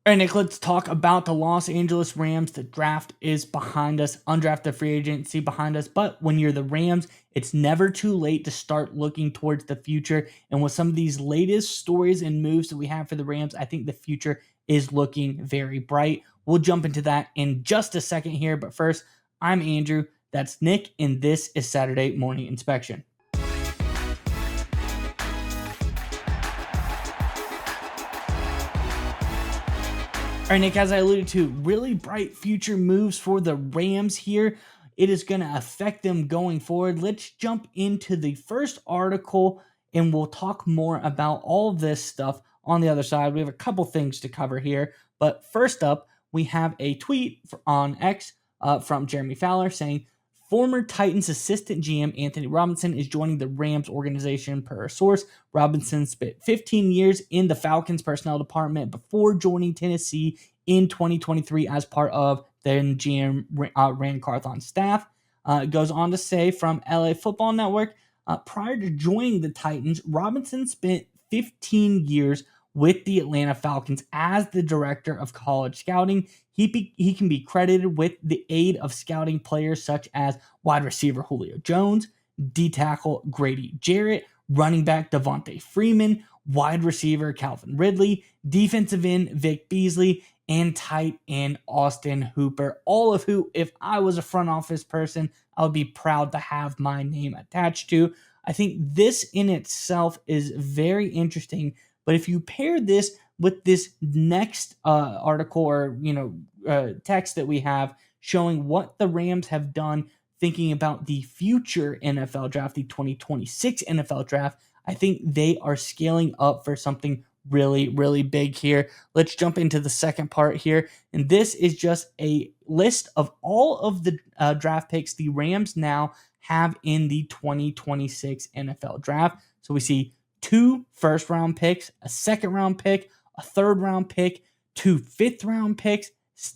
All right, Nick, let's talk about the Los Angeles Rams. The draft is behind us, undrafted free agency behind us. But when you're the Rams, it's never too late to start looking towards the future. And with some of these latest stories and moves that we have for the Rams, I think the future is looking very bright. We'll jump into that in just a second here. But first, I'm Andrew. That's Nick, and this is Saturday Morning Inspection. All right, Nick, as I alluded to, really bright future moves for the Rams here. It is going to affect them going forward. Let's jump into the first article and we'll talk more about all of this stuff on the other side. We have a couple things to cover here. But first up, we have a tweet on X from Jeremy Fowler saying, former Titans assistant GM Anthony Robinson is joining the Rams organization per a source. Robinson spent 15 years in the Falcons personnel department before joining Tennessee in 2023 as part of then GM Rand Carthon's staff. It goes on to say from LA Football Network, prior to joining the Titans, Robinson spent 15 years with the Atlanta Falcons as the director of college scouting. He can be credited with the aid of scouting players such as wide receiver Julio Jones, D tackle Grady Jarrett, running back Devontae Freeman, wide receiver Calvin Ridley, defensive end Vic Beasley, and tight end Austin Hooper. All of who, if I was a front office person, I would be proud to have my name attached to. I think this in itself is very interesting. But if you pair this with this next article or text that we have showing what the Rams have done thinking about the future NFL draft, the 2026 NFL draft, I think they are scaling up for something really, really big here. Let's jump into the second part here. And this is just a list of all of the draft picks the Rams now have in the 2026 NFL draft. So we see 2 first-round picks, a second-round pick, a third-round pick, 2 fifth-round picks,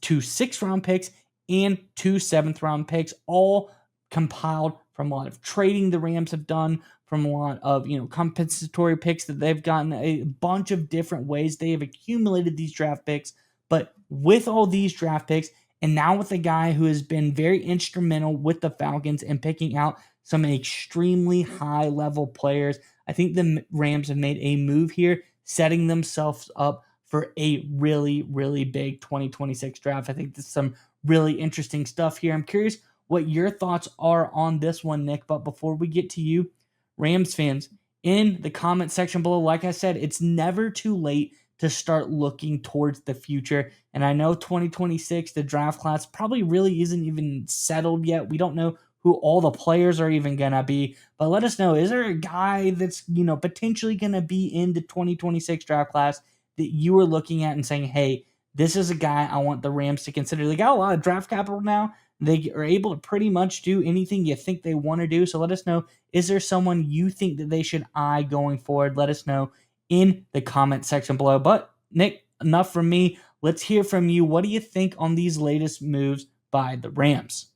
2 sixth-round picks, and 2 seventh-round picks, all compiled from a lot of trading the Rams have done, from a lot of compensatory picks that they've gotten, a bunch of different ways they have accumulated these draft picks. But with all these draft picks, and now with a guy who has been very instrumental with the Falcons in picking out some extremely high-level players, I think the Rams have made a move here, setting themselves up for a really, really big 2026 draft. I think this is some really interesting stuff here. I'm curious what your thoughts are on this one, Nick. But before we get to you, Rams fans, in the comment section below, like I said, it's never too late to start looking towards the future. And I know 2026, the draft class probably really isn't even settled yet. We don't know who all the players are even going to be. But let us know, is there a guy that's, potentially going to be in the 2026 draft class that you are looking at and saying, hey, this is a guy I want the Rams to consider? They got a lot of draft capital now. They are able to pretty much do anything you think they want to do. So let us know, is there someone you think that they should eye going forward? Let us know in the comment section below. But Nick, enough from me. Let's hear from you. What do you think on these latest moves by the Rams?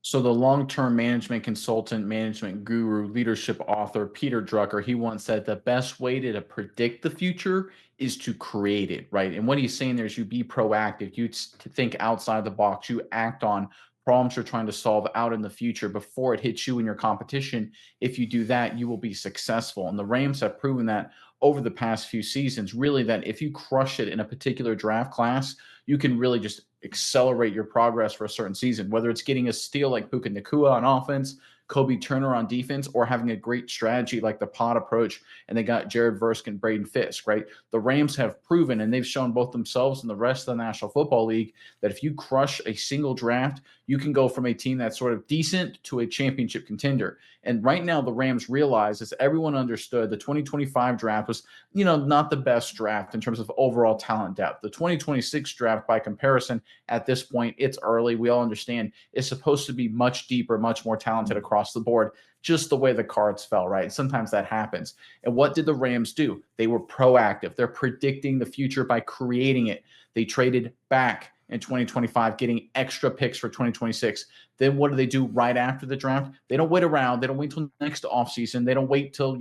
So the long-term management consultant, management guru, leadership author, Peter Drucker, he once said the best way to predict the future is to create it, right? And what he's saying there is you be proactive, you think outside the box, you act on problems you're trying to solve out in the future before it hits you and your competition. If you do that, you will be successful. And the Rams have proven that over the past few seasons, really, that if you crush it in a particular draft class, you can really just accelerate your progress for a certain season, whether it's getting a steal like Puka Nakua on offense, Kobe Turner on defense, or having a great strategy like the pod approach, and they got Jared Versk and Braden Fisk, right? The Rams have proven, and they've shown both themselves and the rest of the National Football League, that if you crush a single draft, you can go from a team that's sort of decent to a championship contender. And right now, the Rams realize, as everyone understood, the 2025 draft was, not the best draft in terms of overall talent depth. The 2026 draft, by comparison, at this point, it's early. We all understand it's supposed to be much deeper, much more talented across the board, just the way the cards fell, right? Sometimes that happens. And what did the Rams do? They were proactive. They're predicting the future by creating it. They traded back in 2025, getting extra picks for 2026. Then what do they do right after the draft? They don't wait around. They don't wait till next offseason. They don't wait till,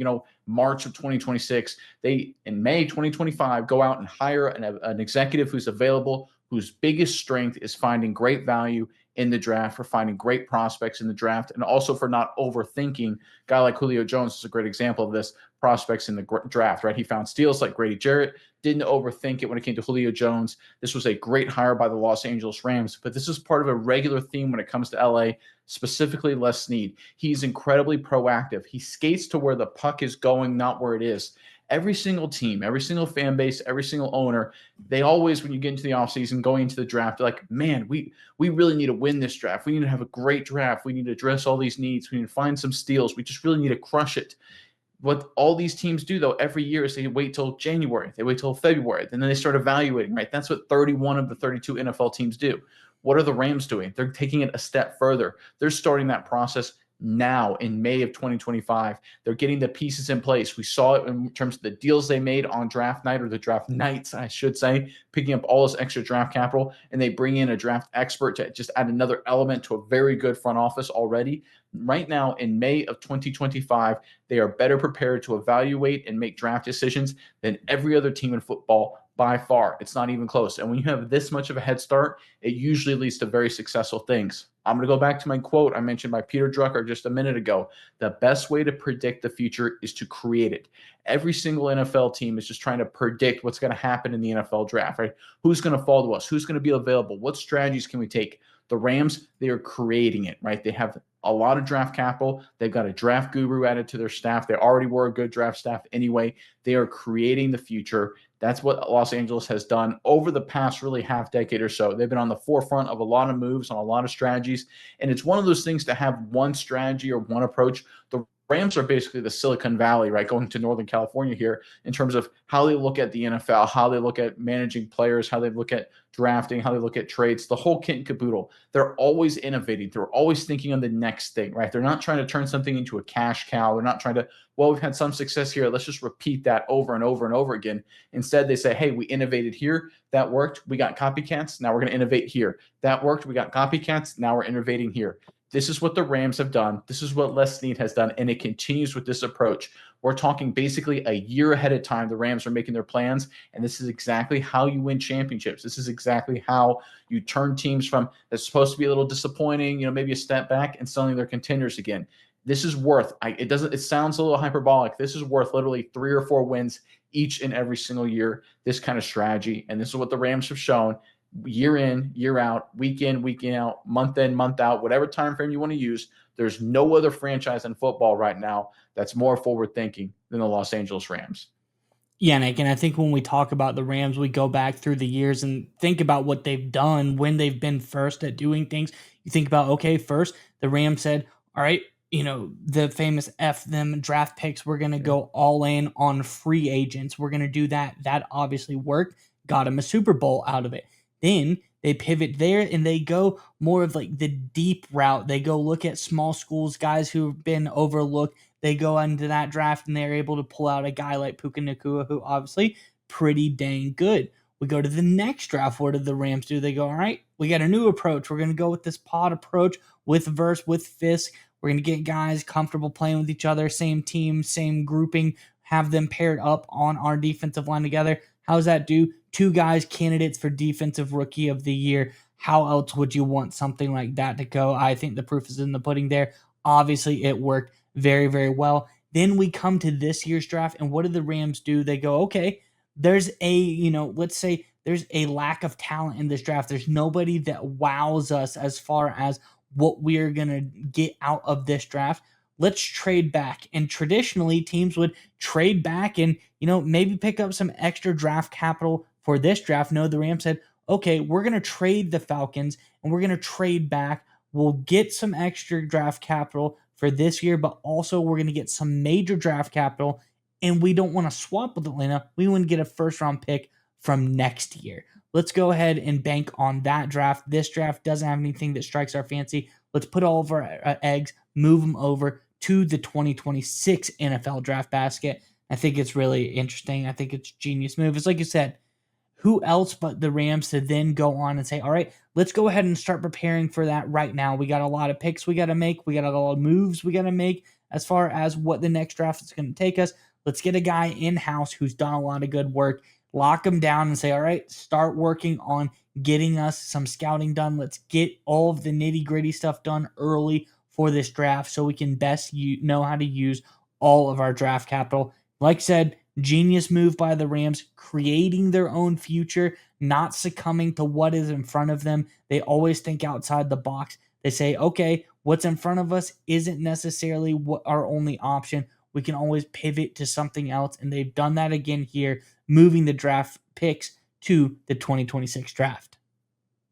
March of 2026. They, in May 2025, go out and hire an executive who's available, whose biggest strength is finding great value in the draft, for finding great prospects in the draft, and also for not overthinking. A guy like Julio Jones is a great example of this. Prospects in the draft, right? He found steals like Grady Jarrett, didn't overthink it when it came to Julio Jones. This was a great hire by the Los Angeles Rams, but this is part of a regular theme when it comes to LA, specifically Les Snead. He's incredibly proactive. He skates to where the puck is going, not where it is. Every single team, every single fan base, every single owner, they always, when you get into the offseason, going into the draft, they're like, man, we really need to win this draft. We need to have a great draft. We need to address all these needs. We need to find some steals. We just really need to crush it. What all these teams do, though, every year is they wait till January, they wait till February, and then they start evaluating, right? That's what 31 of the 32 NFL teams do. What are the Rams doing? They're taking it a step further. They're starting that process now in May of 2025. They're getting the pieces in place. We saw it in terms of the deals they made on draft night, or the draft nights, I should say, picking up all this extra draft capital, and they bring in a draft expert to just add another element to a very good front office already. Right now, in May of 2025, they are better prepared to evaluate and make draft decisions than every other team in football by far. It's not even close. And when you have this much of a head start, it usually leads to very successful things. I'm going to go back to my quote I mentioned by Peter Drucker just a minute ago. The best way to predict the future is to create it. Every single NFL team is just trying to predict what's going to happen in the NFL draft, right? Who's going to fall to us? Who's going to be available? What strategies can we take? The Rams, they are creating it, right? They have a lot of draft capital. They've got a draft guru added to their staff. They already were a good draft staff anyway. They are creating the future. That's what Los Angeles has done over the past really half decade or so. They've been on the forefront of a lot of moves, on a lot of strategies. And it's one of those things to have one strategy or one approach. The Rams are basically the Silicon Valley, right? Going to Northern California here in terms of how they look at the NFL, how they look at managing players, how they look at drafting, how they look at trades, the whole kit and caboodle. They're always innovating. They're always thinking on the next thing, right? They're not trying to turn something into a cash cow. They're not trying to, well, we've had some success here. Let's just repeat that over and over and over again. Instead, they say, hey, we innovated here. That worked. We got copycats. Now we're going to innovate here. That worked. We got copycats. Now we're innovating here. This is what the Rams have done. This is what Les Snead has done, and it continues with this approach. We're talking basically a year ahead of time. The Rams are making their plans, and this is exactly how you win championships. This is exactly how you turn teams from that's supposed to be a little disappointing, maybe a step back, and suddenly they're contenders again. This is worth. It sounds a little hyperbolic. This is worth literally 3 or 4 wins each and every single year. This kind of strategy, and this is what the Rams have shown. Year in, year out, week in, week out, month in, month out, whatever time frame you want to use. There's no other franchise in football right now that's more forward thinking than the Los Angeles Rams. Yeah, Nick, and I think when we talk about the Rams, we go back through the years and think about what they've done when they've been first at doing things. You think about, okay, first, the Rams said, all right, the famous F them draft picks, we're going to go all in on free agents. We're going to do that. That obviously worked, got them a Super Bowl out of it. Then they pivot there and they go more of like the deep route. They go look at small schools, guys who've been overlooked. They go into that draft and they're able to pull out a guy like Puka Nacua, who obviously pretty dang good. We go to the next draft. What do the Rams do? They go, all right, we got a new approach. We're going to go with this pod approach with Verse, with Fisk. We're going to get guys comfortable playing with each other, same team, same grouping, have them paired up on our defensive line together. How's that do? 2 guys candidates for defensive rookie of the year. How else would you want something like that to go? I think the proof is in the pudding there. Obviously, it worked very, very well. Then we come to this year's draft, and what do the Rams do? They go, okay, there's let's say there's a lack of talent in this draft. There's nobody that wows us as far as what we're going to get out of this draft. Let's trade back. And traditionally, teams would trade back and, maybe pick up some extra draft capital for this draft. No, the Rams said, okay, we're going to trade the Falcons and we're going to trade back. We'll get some extra draft capital for this year, but also we're going to get some major draft capital, and we don't want to swap with Atlanta. We want to get a first-round pick from next year. Let's go ahead and bank on that draft. This draft doesn't have anything that strikes our fancy. Let's put all of our eggs, move them over to the 2026 NFL draft basket. I think it's really interesting. I think it's a genius move. It's like you said, who else but the Rams to then go on and say, all right, let's go ahead and start preparing for that right now. We got a lot of picks we got to make. We got a lot of moves we got to make as far as what the next draft is going to take us. Let's get a guy in-house who's done a lot of good work, lock him down and say, all right, start working on getting us some scouting done. Let's get all of the nitty-gritty stuff done early for this draft so we can best know how to use all of our draft capital. Like I said, genius move by the Rams, creating their own future, not succumbing to what is in front of them. They always think outside the box. They say, okay, what's in front of us isn't necessarily what our only option. We can always pivot to something else. And they've done that again here, moving the draft picks to the 2026 draft.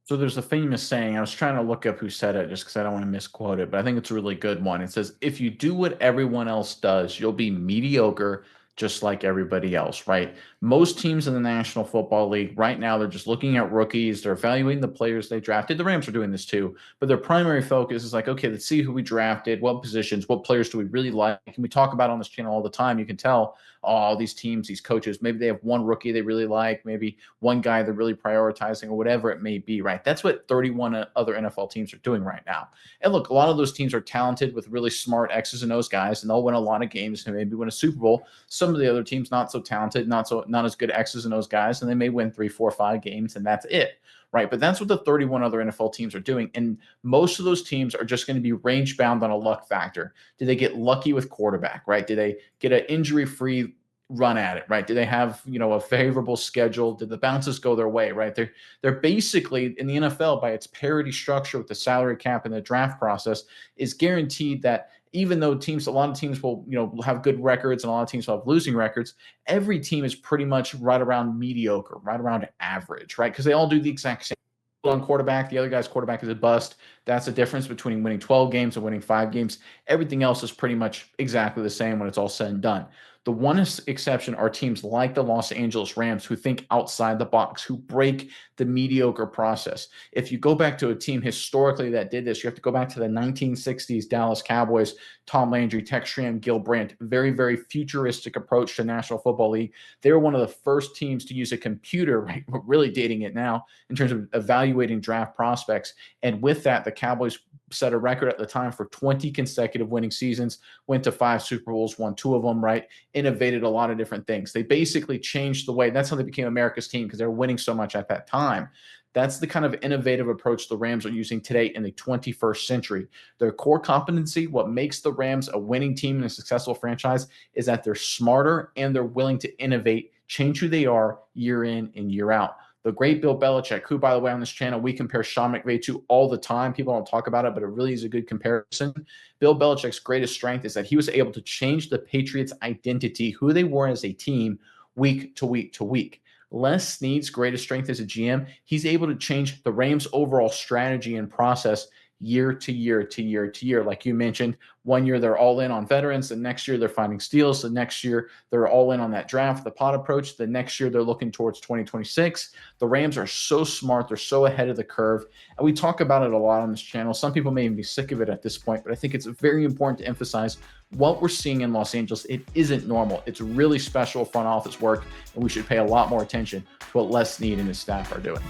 So there's a famous saying. I was trying to look up who said it just because I don't want to misquote it, but I think it's a really good one. It says, if you do what everyone else does, you'll be mediocre just like everybody else, right? Most teams in the National Football League right now, they're just looking at rookies. They're evaluating the players they drafted. The Rams are doing this too, but their primary focus is like, okay, let's see who we drafted, what positions, what players do we really like? And we talk about on this channel all the time. You can tell, oh, these teams, these coaches, maybe they have one rookie they really like, maybe one guy they're really prioritizing or whatever it may be, right? That's what 31 other NFL teams are doing right now. And look, a lot of those teams are talented with really smart X's and O's guys, and they'll win a lot of games and maybe win a Super Bowl. Some of the other teams not so talented, not as good X's and O's guys, and they may win 3, 4, 5 games, and that's it. Right. But that's what the 31 other NFL teams are doing. And most of those teams are just going to be range bound on a luck factor. Did they get lucky with quarterback? Right. Did they get an injury free run at it? Right. Do they have, a favorable schedule? Did the bounces go their way? Right. They're basically in the NFL, by its parity structure with the salary cap and the draft process, is guaranteed that even though a lot of teams will, have good records and a lot of teams will have losing records, every team is pretty much right around mediocre, right around average, right? Because they all do the exact same on quarterback. The other guy's quarterback is a bust. That's the difference between winning 12 games and winning 5 games. Everything else is pretty much exactly the same when it's all said and done. The one exception are teams like the Los Angeles Rams who think outside the box, who break the mediocre process. If you go back to a team historically that did this, you have to go back to the 1960s Dallas Cowboys, Tom Landry, Tex Schramm, Gil Brandt, very, very futuristic approach to National Football League. They were one of the first teams to use a computer, right? We're really dating it now in terms of evaluating draft prospects. And with that, the Cowboys set a record at the time for 20 consecutive winning seasons, went to 5 Super Bowls, won 2 of them, right? Innovated a lot of different things. They basically changed the way. That's how they became America's team, because they were winning so much at that time. That's the kind of innovative approach the Rams are using today in the 21st century. Their core competency, what makes the Rams a winning team and a successful franchise, is that they're smarter and they're willing to innovate, change who they are year in and year out. The great Bill Belichick, who, by the way, on this channel, we compare Sean McVay to all the time. People don't talk about it, but it really is a good comparison. Bill Belichick's greatest strength is that he was able to change the Patriots' identity, who they were as a team, week to week to week. Les Snead's greatest strength as a GM, he's able to change the Rams' overall strategy and process year to year to year to year. Like you mentioned, one year they're all in on veterans. The next year they're finding steals. The next year they're all in on that draft, the pot approach. The next year they're looking towards 2026. The Rams are so smart. They're so ahead of the curve. And we talk about it a lot on this channel. Some people may even be sick of it at this point, but I think it's very important to emphasize what we're seeing in Los Angeles. It isn't normal. It's really special front office work, and we should pay a lot more attention to what Les Snead and his staff are doing.